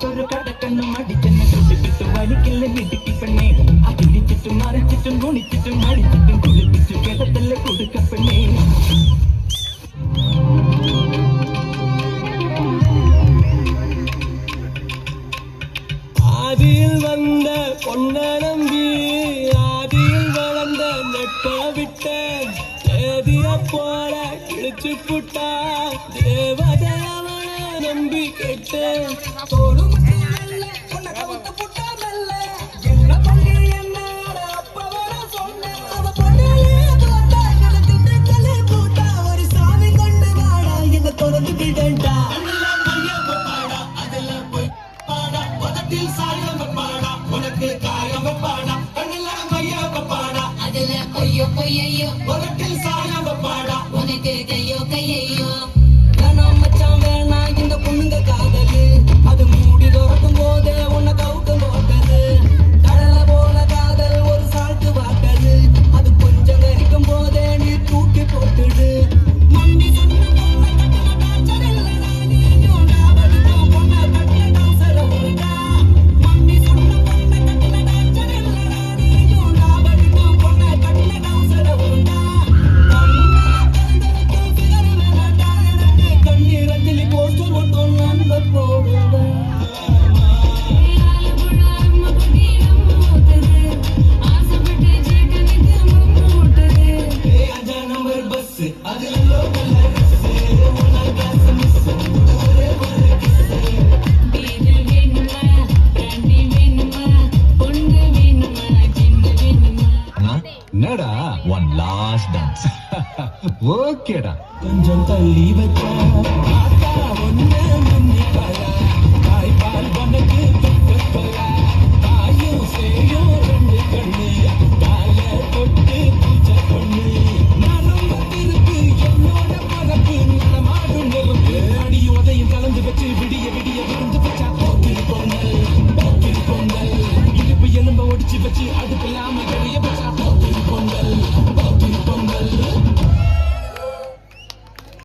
മുഖത്തൊരു കടക്കണ്ണും അടിച്ചെന്നെ തൊട്ടിട്ട് വലിക്കല്ല ഇടുക്കി പെണ്ണേ അതിരിച്ചിട്ടും മറിച്ചിട്ടും ഗുണിച്ചിട്ടും അടിച്ചിട്ടും കുളിപ്പിച്ചു കിടത്തല്ല കൊടുക്കപ്പെണ്ണേ ஆதியில் வந்த பொன்ன நம்பி ஆதியில் வளர்ந்த நெட்ட விட்ட தேதிய போல கிழிச்சு புட்டா தேவதையவன நம்பி கெட்ட தோளும் உனக்கு கையோ கையோ மச்சான் வேணா இந்த பொண்ணுங்க காதலு அது மூடி திறக்கும் போதே உன்னை கவுக்க போட்டது கடல போல காதல் ஒரு சால்ட்டு வாட்டது அது கொஞ்சம் கரிக்கும் போதே நீ தூக்கி போட்டுடு மம்மி சொன்ன பொண்ணை கட்டின டாச்சர் இல்லடா நீயும் ஞாபகம் பொண்ணை கட்டின டவுசர உருட்டா மம்மி சொன்ன பொண்ணை கட்டின டாச்சர் இல்லடா நீயும் ஞாபகம் பொண்ணை கட்டின டவுசர உருட்டா கண்ணீரஞ்சலி போஸ்டர் மட்டும் நம்ப போடுதா என்னடா ஒன் லாஸ்ட் டான்ஸ் ஓகேடா கொஞ்சம் தள்ளி வச்சா ஆத்தா ஒண்ணு முன்னிப்பழா தாய்ப்பால் உனக்கு துப்பலா தாயும் சேயும் ரெண்டு கண்ணு கால தொட்டு பூச்ச பொண்ணு நரம்ப திருப்பு என்னோட பரப்பு நடமாடும் நெருப்பு அடியும் உதையும் கலந்து வச்சு விடிய விடிய